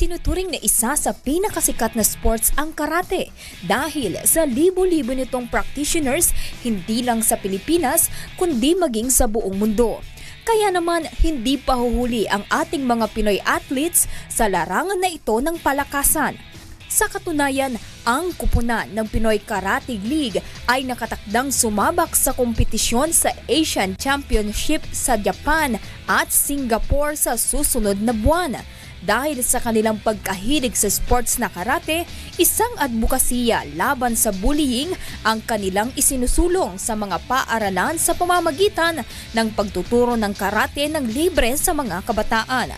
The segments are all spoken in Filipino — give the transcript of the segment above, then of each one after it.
Itinuturing na isa sa pinakasikat na sports ang karate dahil sa libo-libo nitong practitioners hindi lang sa Pilipinas kundi maging sa buong mundo. Kaya naman hindi pahuhuli ang ating mga Pinoy athletes sa larangan na ito ng palakasan. Sa katunayan, ang kupunan ng Pinoy Karate League ay nakatakdang sumabak sa kompetisyon sa Asian Championship sa Japan at Singapore sa susunod na buwan. Dahil sa kanilang pagkahilig sa sports na karate, isang advokasya laban sa bullying ang kanilang isinusulong sa mga paaralan sa pamamagitan ng pagtuturo ng karate ng libre sa mga kabataan.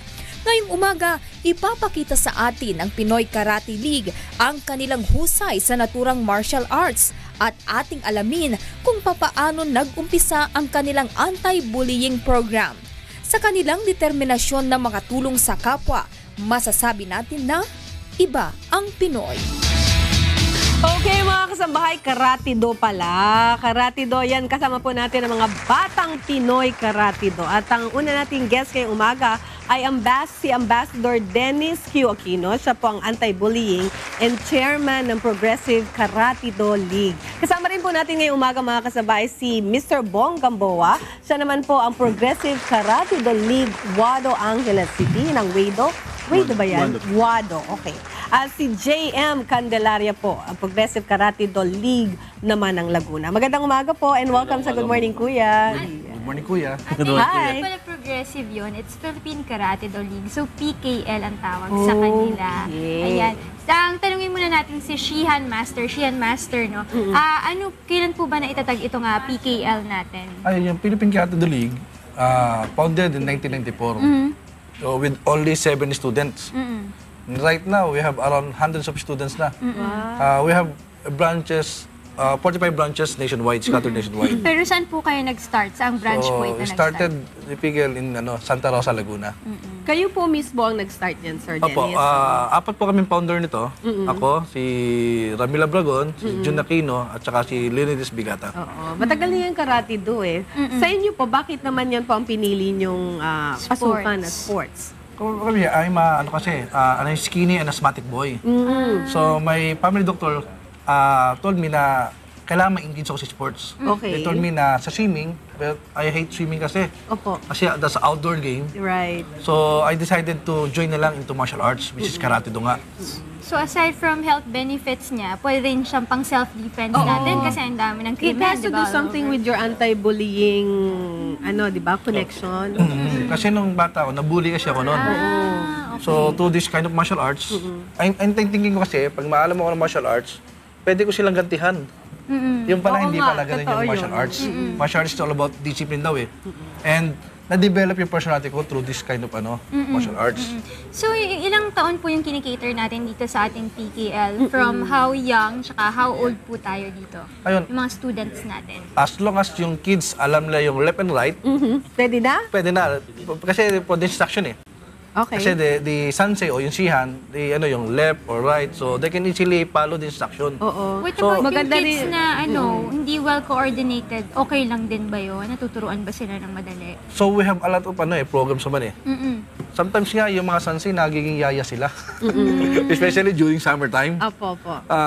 Ngayong umaga, ipapakita sa atin ng Pinoy Karate League ang kanilang husay sa naturang martial arts at ating alamin kung papaano nag-umpisa ang kanilang anti-bullying program. Sa kanilang determinasyon na makatulong sa kapwa, masasabi natin na iba ang Pinoy. Okay mga kasambahay, Karatido pala. Karatido, yan kasama po natin ang mga batang Pinoy Karatido. At ang una nating guest ngayong umaga ay si Ambassador Dennis Q. Aquino. Siya po ang anti-bullying and chairman ng Progressive Karatido League. Kasama rin po natin ngayong umaga mga kasabay si Mr. Bong Gamboa. Siya naman po ang Progressive Karatido League Wado Angeles City ng Wado. Wado ba yan? Wado, okay. Si J.M. Candelaria po, ang Progressive Karatido League naman ng Laguna. Magandang umaga po and welcome sa Good Morning Kuya. Good morning, Kuya. Hi. Pala progressive yun. It's Philippine Karatido League. So, PKL ang tawag sa kanila. Ayan. Ang tanungin muna natin si Shihan Master, no? Kailan po ba na itatag itong PKL natin? Ay, yung Philippine Karatido League, founded in 1994 so with only 7 students. Right now, we have around hundreds of students na. We have branches, 45 branches nationwide, scattered nationwide. Pero saan po kayo nag-start? Saang branch po ito we started the PKL in Santa Rosa, Laguna. Kayo po mismo ang nag-start yan, Sir Dennis? Opo, apat po kami founder nito. Ako, si Ramila Bragon, si Jun Aquino, at saka si Leonidas Bigata. Oo. Matagal na yung Karatido eh. Sa inyo po, bakit naman yan po ang pinili nyong pasukan na sports? Kami ay skinny and asthmatic boy. So my family doctor told me na kailangan ma-engage ako sa sports. Okay. They told me na sa swimming, but I hate swimming kasi. Opo. Kasi that's an outdoor game. Right. So I decided to join na lang into martial arts, which is Karatido nga. So aside from health benefits niya, pwede rin siyang pang self-defense natin kasi ang dami ng It krimen, has to do something with your anti-bullying, di ba, connection. Kasi nung bata ako, nabully kasi ako noon. So through this kind of martial arts, I'm thinking ko kasi, pag maalam ako ng martial arts, pwede ko silang gantihan. Yung pala, hindi pala ganun yung martial arts. Martial arts is all about discipline daw eh. And na-develop yung personality ko through this kind of martial arts. So, ilang taon po yung kinikater natin dito sa ating PKL? From how young, tsaka how old po tayo dito? Ayun. Yung mga students natin. As long as yung kids alam nila yung left and right, Pwede na? pwede na. Kasi for the instruction eh. Okay. Kasi the sensei o yung shihan, yung left or right, so they can easily follow the instruction. Oo. What So, about yung maganda kids rin- na hindi well coordinated? Okay lang din ba yun? Natuturuan ba sila ng madali? So we have a lot of programs naman eh. Sometimes nga yung mga sensei nagiging yaya sila. Especially during summertime. Opo.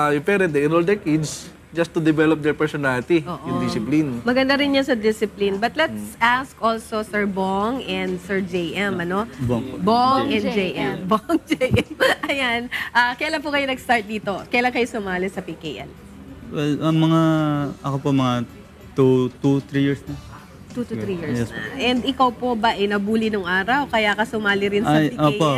Yung parent, they enroll their kids just to develop their personality, yung discipline. Maganda rin yan sa discipline. But let's ask also Sir Bong and Sir JM, Bong and JM. Bong, JM. Ayan. Kailan po kayo nag-start dito? Kailan kayo sumali sa PKL? Well, ako po mga 2-3 years na. 2 to 3 years Yes, na. And ikaw po ba, nabully nung araw? Kaya ka sumali rin sa PKL? Opo.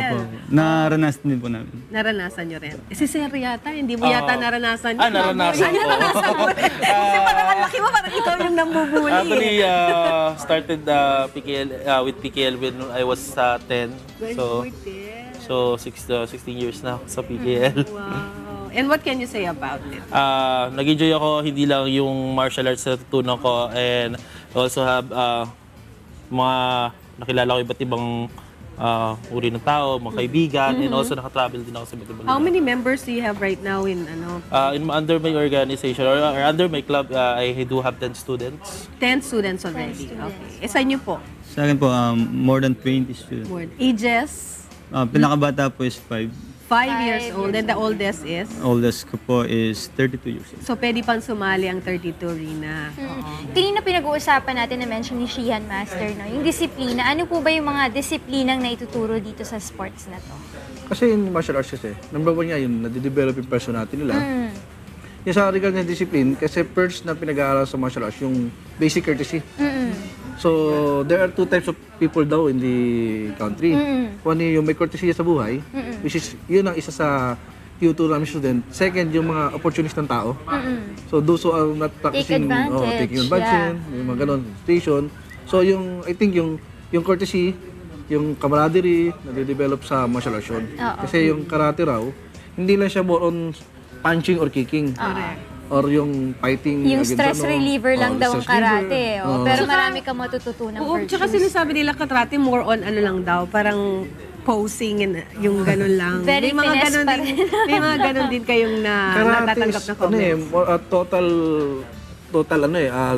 Naranasan din po namin. Naranasan nyo rin. Si Sir yata, hindi mo yata naranasan yun. Naranasan ko. Naranasan mo rin. Kasi parang ang laki mo, parang ikaw yung nambubuli. Actually, started with PKL when I was 10. So 16 years na ako sa PKL. Wow. And what can you say about it? Nag-enjoy ako hindi lang yung martial arts na natutunan ko and also have mga nakilala ko iba't ibang uri ng tao, mga kaibigan, and also naka-travel din ako sa iba't ibang How lugar. many members do you have right now in Under my organization or under my club, I do have 10 students. 10 students already? Okay. Sa inyo po? Sa akin po, more than 20 students. Ages? Pinakabata po is 5. 5 years old. And the oldest is? Oldest ko po is 32 years old. So, pwede pang sumali ang 32 Rina. Kanina pinag-uusapan natin na mention ni Shihan Master, no? Yung disiplina. Ano po ba yung mga disiplinang na ituturo dito sa sports na to? Kasi yung martial arts kasi, number one nga yun, nadidevelop yung personality nila. Yung sa regard ng discipline, kasi first na pinag-aaral sa martial arts, yung basic courtesy. So, there are two types of people daw in the country. One yung may courtesy sa buhay, which is, yun ang isa sa tinuturo namin student. Second, yung mga opportunist ng tao. So, those who are not practicing, taking advantage, yung mga ganon, station. So, I think yung courtesy, yung camaraderie, nade-develop sa martial arts yun. Kasi yung karate raw, hindi lang siya more on punching or kicking. Or yung fighting Yung against stress reliever lang daw ang stress reliever. karate. Pero marami kang matututunan Oo, virtues. tsaka sinasabi nila karate more on ano lang daw, parang posing and yung ganun lang. Very may mga finesse ganun pa din, rin. may mga ganun din kayong natatanggap na comments. Total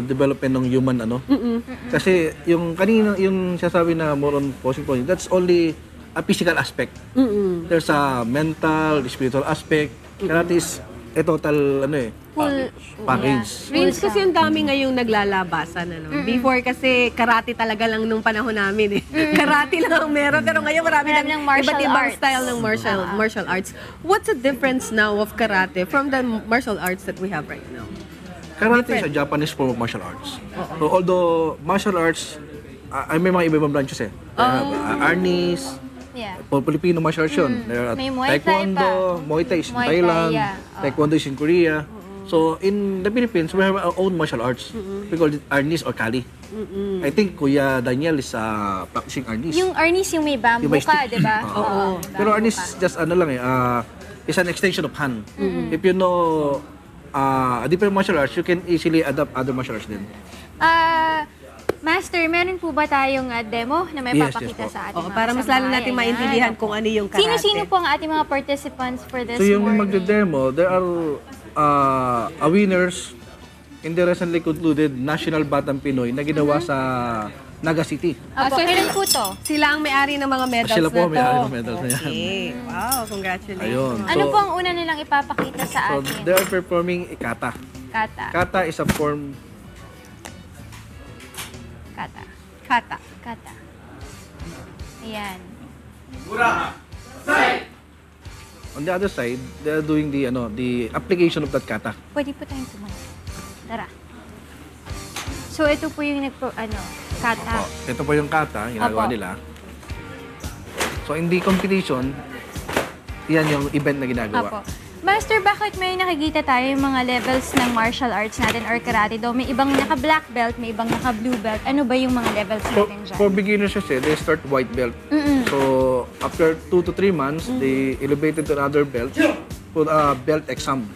development ng human Kasi yung kanina yung sasabi na more on posing point, that's only a physical aspect. There's a mental, spiritual aspect. Karate is a total package. Vince, kasi ang dami ngayong naglalabasan. Before kasi karate talaga lang nung panahon namin Karate lang ang meron. Pero ngayon marami Marami ng martial iba't ibang arts. style ng martial arts. What's the difference now of karate from the martial arts that we have right now? Karate is a Japanese form of martial arts. So although martial arts, may mga iba-ibang branches Arnis, Filipino martial arts yun. There are May Muay Thai Taekwondo, Muay Thai is in Muay Thai, Thailand, Taekwondo is in Korea. So in the Philippines, we have our own martial arts. We call it Arnis or Kali. I think Kuya Daniel is practicing Arnis. Yung Arnis, yung may bamboo may ka, stick. di ba? Oo. Pero Arnis is just is an extension of hand. If you know a different martial arts, you can easily adapt other martial arts din. Master, meron po ba tayong demo na may Yes, papakita yes po. sa ating mga Para mas lalo kasambahay? natin Ayan. maintindihan kung ano yung karate. Sino-sino po ang ating mga participants for this So yung morning? magde-demo, there are winners in the recently concluded National Batang Pinoy na ginawa sa Naga City. Opo, kailan po to? Sila ang may-ari ng mga medals Sila po na to. may-ari ng medals na yan. Okay. Wow, congratulations. Ayun. Ano po ang una nilang ipapakita sa So atin? they are performing kata. Kata. Kata is a form, Kata. Kata. Kata. Ayan. on the other side, they are doing the application of that kata. Pwede po tayong sumunod. Tara. So ito po yung kata. Ito po yung kata, ginagawa Opo. nila. So in the competition, yan yung event na ginagawa. Apo. Master, bakit may nakikita tayo yung mga levels ng martial arts natin or karate do? May ibang naka-black belt, may ibang naka-blue belt. Ano ba yung mga levels natin dyan? For beginners kasi, they start white belt. So after 2 to 3 months, they elevated to another belt for a belt exam.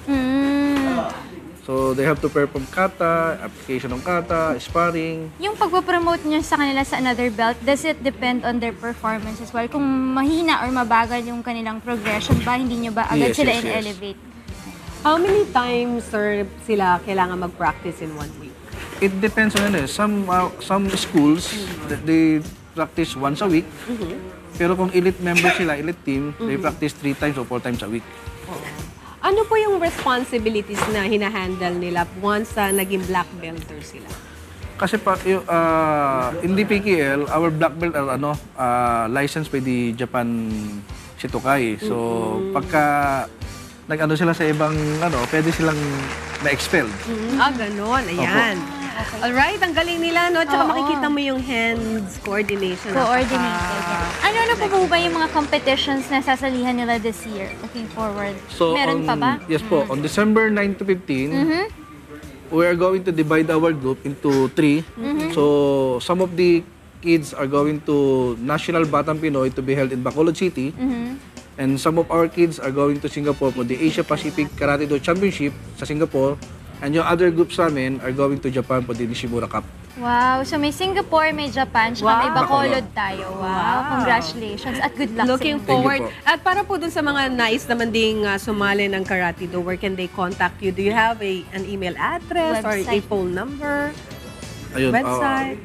So they have to perform kata, application ng kata, sparring. Yung pagpapromote nyo sa kanila sa another belt, does it depend on their performance as well? Kung mahina or mabagal yung kanilang progression ba, hindi nyo ba agad Yes, sila yes, yes. in-elevate? How many times, sir, sila kailangan mag-practice in 1 week? It depends on some schools they practice once a week. Pero kung elite member sila, elite team, they practice 3 times or 4 times a week. Ano po yung responsibilities na hinahandle nila once naging black belter sila? Kasi in the PKL, our black belt are licensed by the Japan Shitokai. So pagka nag-ano sila sa ibang pwede silang na-expel. Ganon. Ayan. Alright, ang galing nila, no? Tsaka makikita mo yung hands coordination. Coordinated. Ano po ba yung mga competitions na sasalihan nila this year? Looking forward. So Meron pa ba? Yes po. On December 9 to 15, we are going to divide our group into 3. So some of the kids are going to National Batang Pinoy to be held in Bacolod City. And some of our kids are going to Singapore for the Asia Pacific Karate Do Championship sa Singapore. And yung other groups namin are going to Japan for the Nishimura Cup. Wow. So may Singapore, may Japan, tsaka may Bacolod tayo. Wow. Congratulations at good luck Looking sa inyo. forward. po. At para po dun sa mga nais naman ding sumali ng Karate Do, where can they contact you? Do you have an email address or a Website. phone number? Ayun, Website?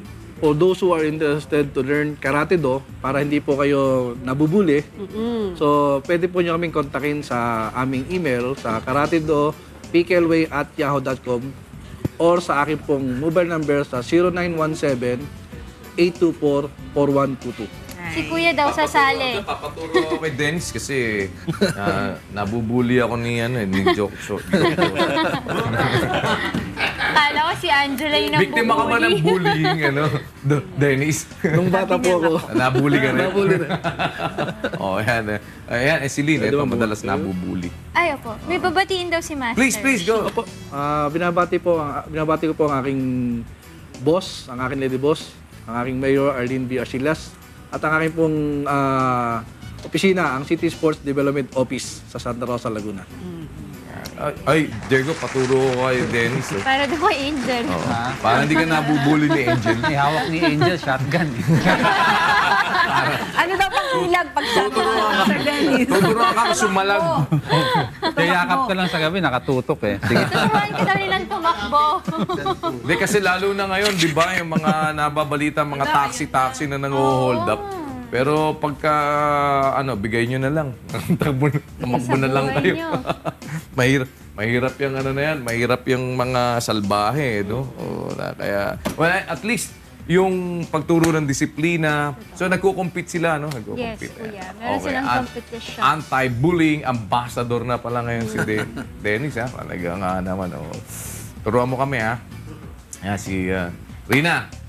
for those who are interested to learn Karate Do, para hindi po kayo nabubuli, so pwede po nyo kaming kontakin sa aming email sa karatedo@yahoo.com or sa akin pong mobile number sa 0917-824-4122. Si Kuya daw sasali. Papaturo ako kay Dennis kasi nabubuli ako ni joke. Kala ko si Angela yung Biktima ka ba ng bullying, Dennis? Nung bata po ako, Nabully ka rin? nabuli rin. Ayan. Ayan, si Lynn, ito madalas nabubuli. Ay, opo. May babatiin daw si Master. Please, go. Opo, binabati ko po ang aking boss, ang aking lady boss, ang aking mayor Arlene B. Arcilas, at ang aking pong opisina, ang City Sports Development Office sa Santa Rosa, Laguna. Ay, Diego, paturo ko kay Dennis. Para daw kay Angel. Parang hindi ka nabubuli ni Angel. May hawak ni Angel, shotgun. Ano daw pang ilag pag sa Dennis? Tuturuan ka sumalag. Yakap ko lang sa gabi, nakatutok eh. Sige. Tuturuan ka daw nilang tumakbo. Hindi kasi lalo na ngayon, di ba, yung mga nababalita, mga taxi na nang-hold up. Pero pagka, bigay nyo na lang. Tumakbo na lang kayo. Mahirap yung mahirap yung mga salbahe, no? Kaya, well, at least, yung pagturo ng disiplina. So, nagko-compete sila, no? Yes, Kuya. Meron silang competition. Anti-bullying ambassador na pala ngayon si Dennis, ha? Talaga nga naman, Turuan mo kami, ha? Ayan, si Rina.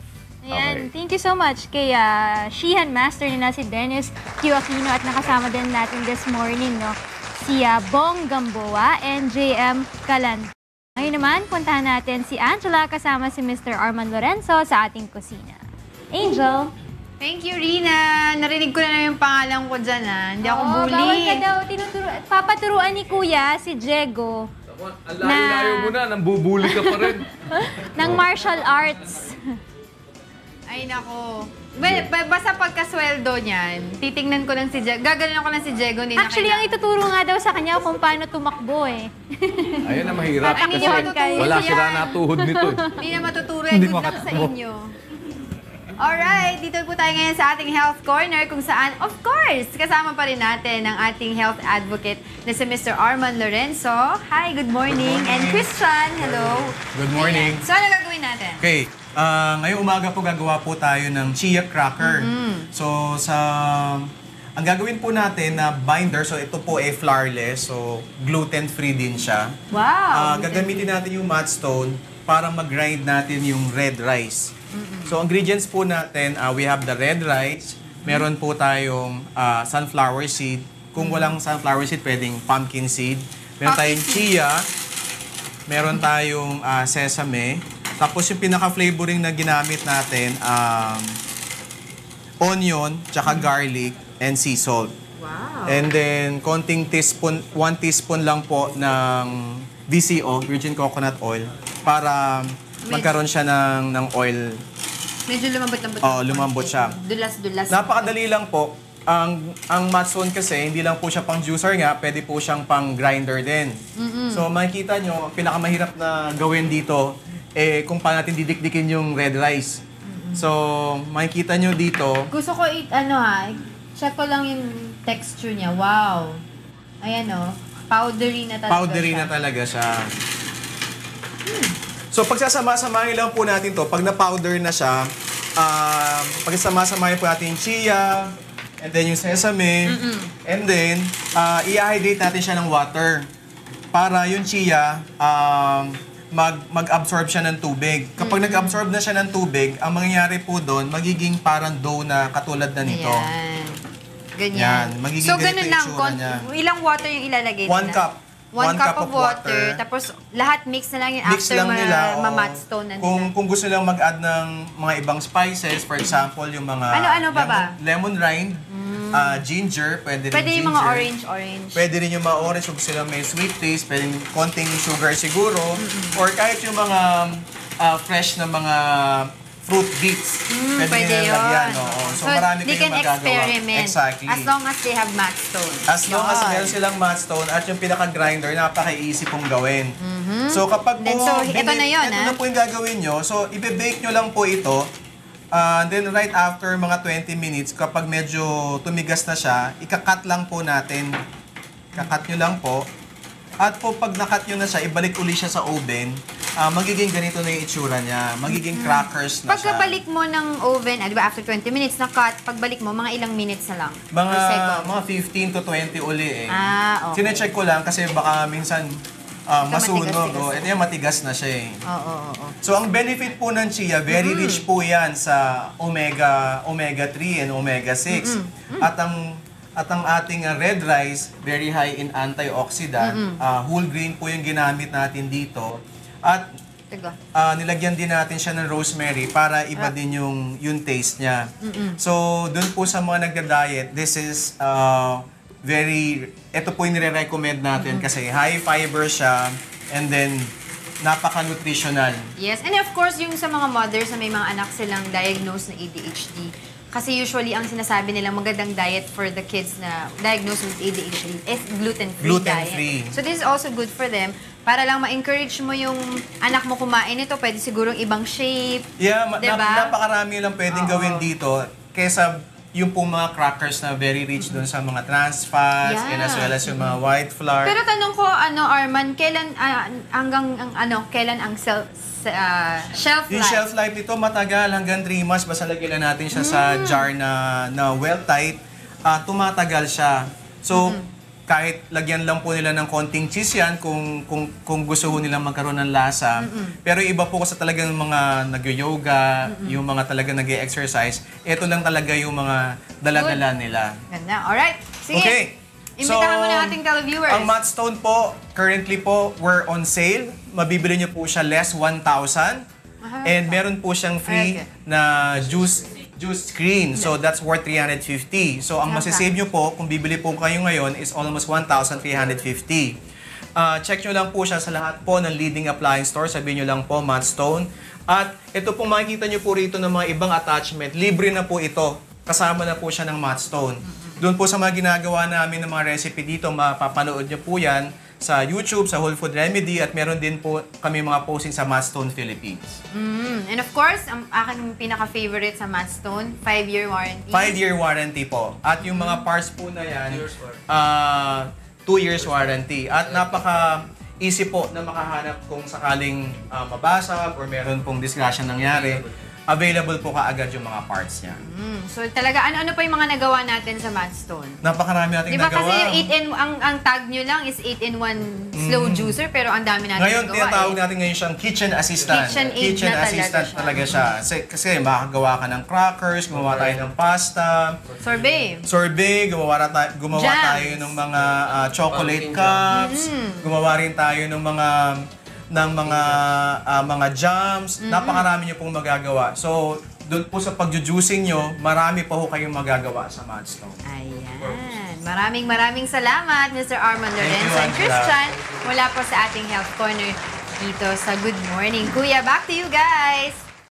Ayan, thank you so much kay Shihan Master nila si Dennis Q. Aquino at nakasama din natin this morning, no? Si Bong Gamboa and JM Calan. Ngayon naman, puntahan natin si Angela kasama si Mr. Arman Lorenzo sa ating kusina. Angel. Thank you, Rina. Narinig ko na yung pangalan ko dyan, Hindi ako bully. Bawal ka daw. Papaturuan ni Kuya, si Diego. Ang layo mo na, nambubuli ka pa rin. ng martial arts. Ay, nako. Well, basta pagkasweldo niyan, titingnan ko lang si Diego. Gaganon ko lang si Diego. Actually, ang ituturo nga daw sa kanya kung paano tumakbo eh. Ayun na mahirap. Hindi Kasi matuturo wala yan. sira na tuhod nito. Hindi na matuturo yan. Good luck sa inyo. Alright, dito po tayo ngayon sa ating Health Corner kung saan, of course, kasama pa rin natin ang ating health advocate na si Mr. Arman Lorenzo. Hi, good morning. And Christian, hello. Good morning. So, ano gagawin natin? Okay, ngayong umaga po gagawa po tayo ng chia cracker. So, ang gagawin po natin na binder, so ito po ay flourless, so gluten-free din siya. Wow! Gagamitin natin yung matte stone para mag-grind natin yung red rice. So, ingredients po natin, we have the red rice, meron po tayong sunflower seed. Kung walang sunflower seed, pwedeng pumpkin seed. Meron tayong chia, meron tayong sesame. Tapos yung pinaka-flavoring na ginamit natin, onion, tsaka garlic, and sea salt. Wow! And then, konting teaspoon, 1 teaspoon lang po ng VCO, virgin coconut oil, para magkaroon siya ng oil. Medyo lumambot-lambot. Lumambot siya. Dulas-dulas. Napakadali lang po. Ang matte stone kasi, hindi lang po siya pang juicer nga, pwede po siyang pang grinder din. So makikita nyo, pinakamahirap na gawin dito, kung paano natin didikdikin yung red rice. So makikita nyo dito. Gusto ko check ko lang yung texture niya. Wow! Ayan powdery na talaga Powdery siya. na talaga siya. So pagsasama-samahin lang po natin to, pag na-powder na siya, pagsasama-samahin po natin yung chia, and then yung sesame, and then i-hydrate natin siya ng water para yung chia mag-absorb siya ng tubig. Kapag nag-absorb na siya ng tubig, ang mangyayari po doon, magiging parang dough na katulad na nito. Ayan. Ganyan. Magiging So, ganito ganun yung lang. itsura niya. Ilang water yung ilalagay 1 cup. 1 cup of water. Tapos, lahat mix na lang yun Mix after lang nila. ma-matte stone na nila. Kung gusto lang mag-add ng mga ibang spices, for example, yung mga Ano-ano pa ba? lemon rind, ginger, pwede rin Pwede ginger. yung mga orange. Pwede rin yung mga orange kung gusto lang may sweet taste, pwede konting sugar siguro, or kahit yung mga fresh na mga fruit beets. Pwede nila yun. lagyan, oo. So, marami they kayong can magagawa. experiment. Exactly. As long as they have matte stone. As long as meron silang matte stone at yung pinaka-grinder, napaka-easy pong gawin. So kapag po, Then, so, ito na yun, ito na po yung gagawin nyo. So, ibe-bake nyo lang po ito Then right after mga 20 minutes, kapag medyo tumigas na siya, ikakat lang po natin. Kakat nyo lang po. At po pag nakat nyo na siya, ibalik uli siya sa oven. Magiging ganito na yung itsura niya. Magiging crackers na siya. Pagkabalik mo ng oven, di ba after 20 minutes na cut, pagbalik mo, mga ilang minutes na lang? Mga 15 to 20 uli eh. Okay. Sinecheck ko lang kasi baka minsan masunog. matigas-tigas. Ito yung matigas na siya eh. Oo. So ang benefit po ng chia, very rich po yan sa omega 3 and omega 6. At ang ating red rice, very high in antioxidant. Whole grain po yung ginamit natin dito. At nilagyan din natin siya ng rosemary para iba din yung taste niya. So doon po sa mga nagda-diet, this is ito po yung nire-recommend natin kasi high fiber siya and then napaka-nutritional. Yes, and of course, yung sa mga mothers na may mga anak silang diagnosed na ADHD, kasi usually ang sinasabi nilang magandang diet for the kids na diagnosed with ADHD is gluten-free diet. So this is also good for them. Para lang ma-encourage mo yung anak mo kumain ito, pwede sigurong ibang shape. Yeah, diba? napakarami lang pwedeng gawin dito. Kesa yung pong mga crackers na very rich doon sa mga trans fats and as well as yung mga white flour. Pero tanong ko, Arman, kailan kailan ang shelf life? Yung shelf life nito matagal hanggang 3 months. Basta lagyan na natin siya sa jar na well tight. Tumatagal siya. So, kahit lagyan lang po nila ng konting cheese yan kung gusto ho nilang magkaroon ng lasa. Pero iba po kasi talagang mga nag-yoga, yung mga talagang nag-exercise, ito lang talaga yung mga dala-dala nila. Ganda. Alright. Sige. Okay. Imbitahan mo na ating televiewers. Ang Matt Stone po, currently po, we're on sale. Mabibili niyo po siya less 1,000. And meron po siyang free na juice screen. So that's worth 350. So ang masisave nyo po, kung bibili po kayo ngayon, is almost 1,350. Check nyo lang po siya sa lahat po ng leading appliance store. Sabihin nyo lang po, Matt Stone. At ito po makikita nyo po rito ng mga ibang attachment. Libre na po ito. Kasama na po siya ng Matt Stone. Doon po sa mga ginagawa namin ng mga recipe dito, mapapanood nyo po yan sa YouTube, sa Whole Food Remedy, at meron din po kami mga posting sa Matt Stone Philippines. And of course, ang aking pinaka-favorite sa Matt Stone, 5-year warranty. 5-year warranty po. At yung mga parts po na yan, 2 years warranty. At napaka-easy po na makahanap kung sakaling mabasag or meron pong disgrasya nangyari. Available po kaagad yung mga parts niya. So talaga, ano pa yung mga nagawa natin sa Matt Stone? Napakarami nating nagawa. Diba kasi yung ang tag nyo lang is 8-in-1 slow juicer, pero ang dami natin ngayon, nagawa. Ngayon, tinatawag natin ngayon siyang kitchen assistant. Kitchen assistant talaga siya. Kasi makagawa ka ng crackers, gumawa tayo ng pasta. Sorbet, gumawa tayo ng mga chocolate cups. Gumawa rin tayo ng mga jams. Napakarami niyo pong magagawa. So, doon po sa pag-juicing nyo, marami pa ho kayong magagawa sa Matt Stone. Ayan. Maraming salamat, Mr. Arman Lorenzo and Christian, mula po sa ating Health Corner dito sa Good Morning. Kuya, back to you guys!